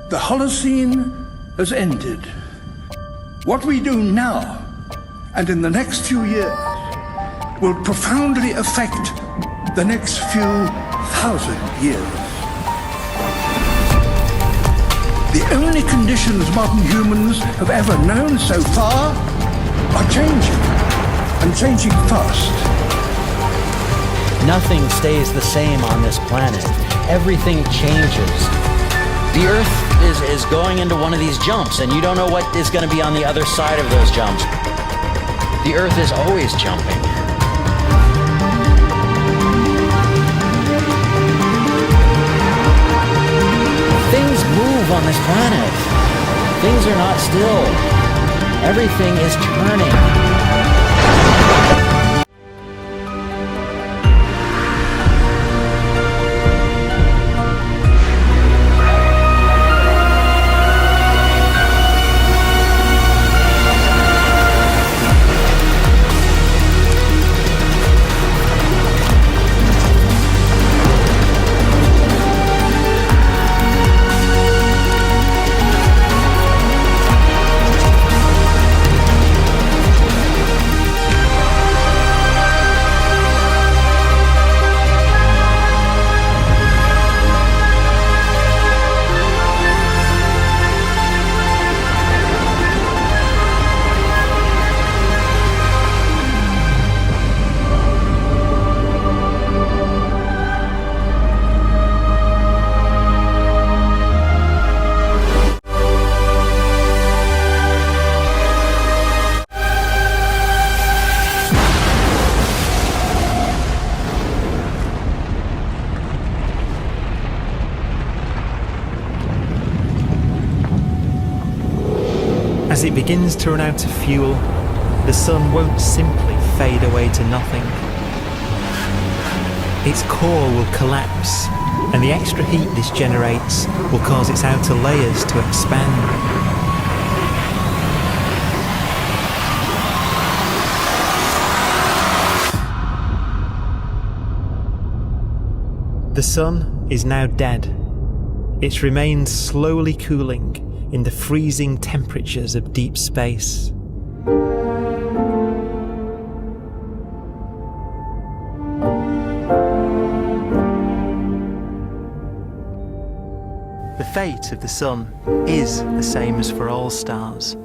The Holocene has ended. What we do now, and in the next few years, will profoundly affect the next few thousand years. The only conditions modern humans have ever known so far are changing, and changing fast. Nothing stays the same on this planet. Everything changes. The Earth is going into one of these jumps, and you don't know what is going to be on the other side of those jumps. The Earth is always jumping. Things move on this planet. Things are not still. Everything is turning. As it begins to run out of fuel, the sun won't simply fade away to nothing. Its core will collapse, and the extra heat this generates will cause its outer layers to expand. The sun is now dead. Its remains slowly cooling in the freezing temperatures of deep space. The fate of the sun is the same as for all stars.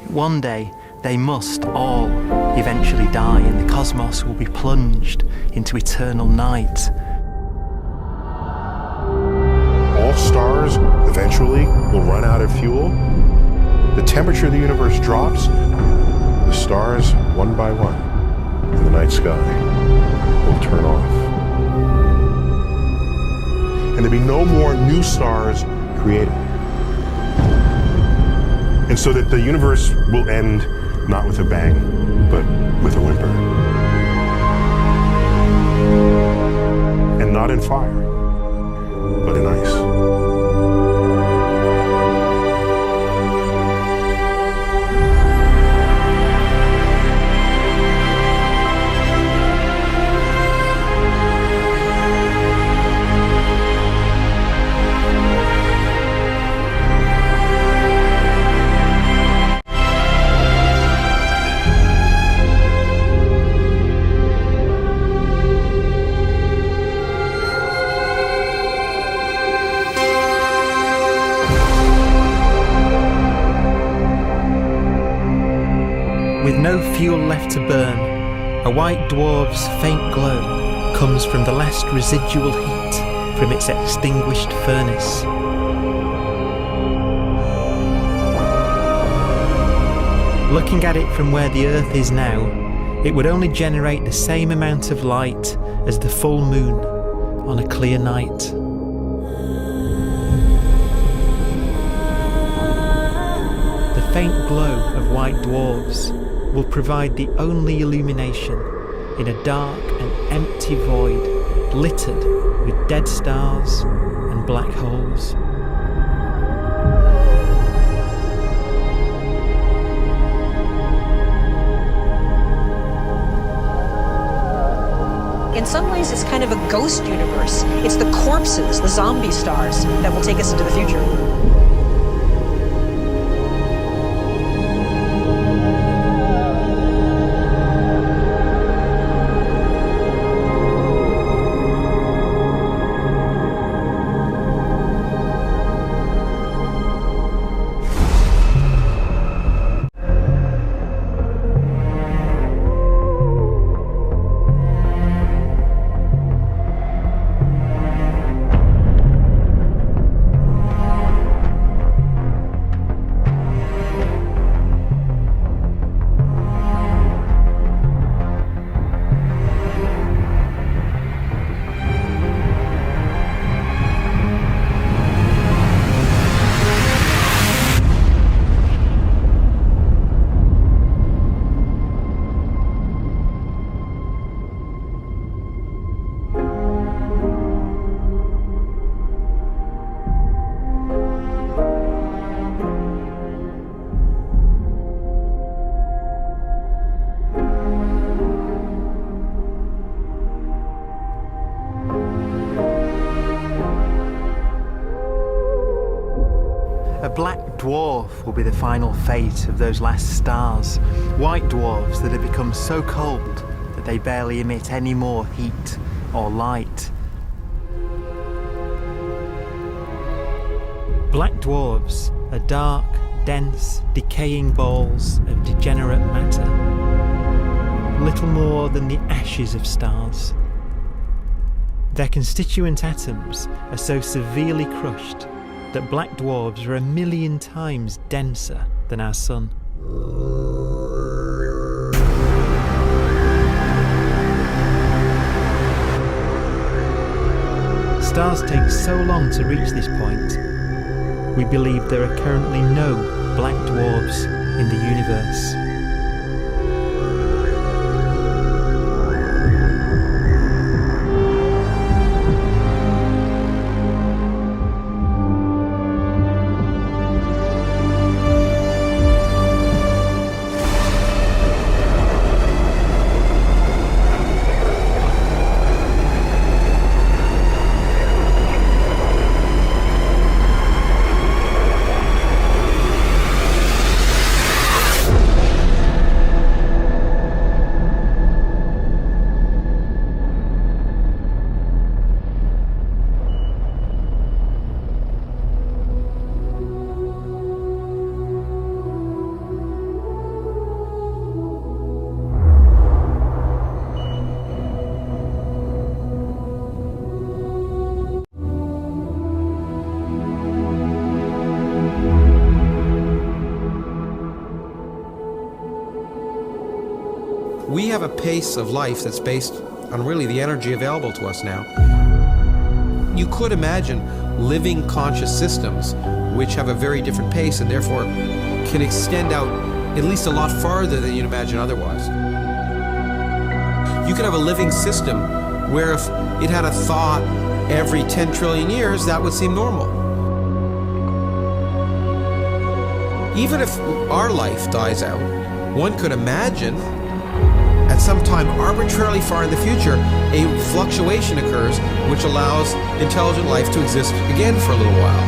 One day they must all eventually die, and the cosmos will be plunged into eternal night. All stars eventually will run out of fuel. The temperature of the universe drops. The stars, one by one, in the night sky will turn off. And there'll be no more new stars created. And so that the universe will end not with a bang, but with a whimper. And not in fire, but in ice. With no fuel left to burn, a white dwarf's faint glow comes from the last residual heat from its extinguished furnace. Looking at it from where the Earth is now, it would only generate the same amount of light as the full moon on a clear night. The faint glow of white dwarfs will provide the only illumination in a dark and empty void littered with dead stars and black holes. In some ways, it's kind of a ghost universe. It's the corpses, the zombie stars, that will take us into the future. A black dwarf will be the final fate of those last stars. White dwarfs that have become so cold that they barely emit any more heat or light. Black dwarfs are dark, dense, decaying balls of degenerate matter. Little more than the ashes of stars. Their constituent atoms are so severely crushed that black dwarfs are 1,000,000 times denser than our sun. Stars take so long to reach this point, we believe there are currently no black dwarfs in the universe. We have a pace of life that's based on really the energy available to us now. You could imagine living conscious systems which have a very different pace and therefore can extend out at least a lot farther than you'd imagine otherwise. You could have a living system where if it had a thought every 10 trillion years, that would seem normal. Even if our life dies out, one could imagine at some time arbitrarily far in the future, a fluctuation occurs which allows intelligent life to exist again for a little while.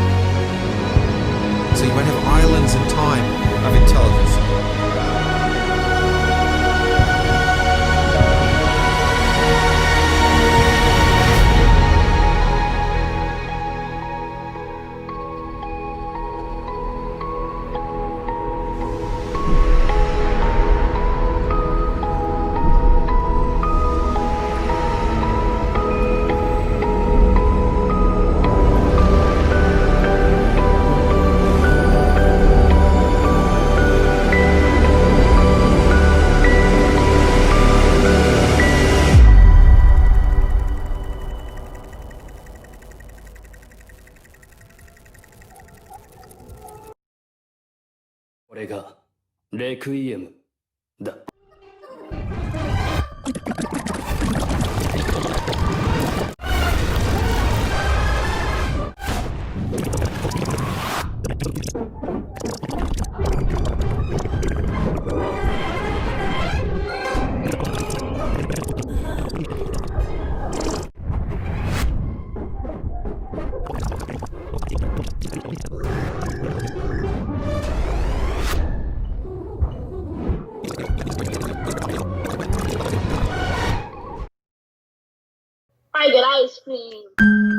So you might have islands in time of intelligence. Requiem だ。I get ice cream.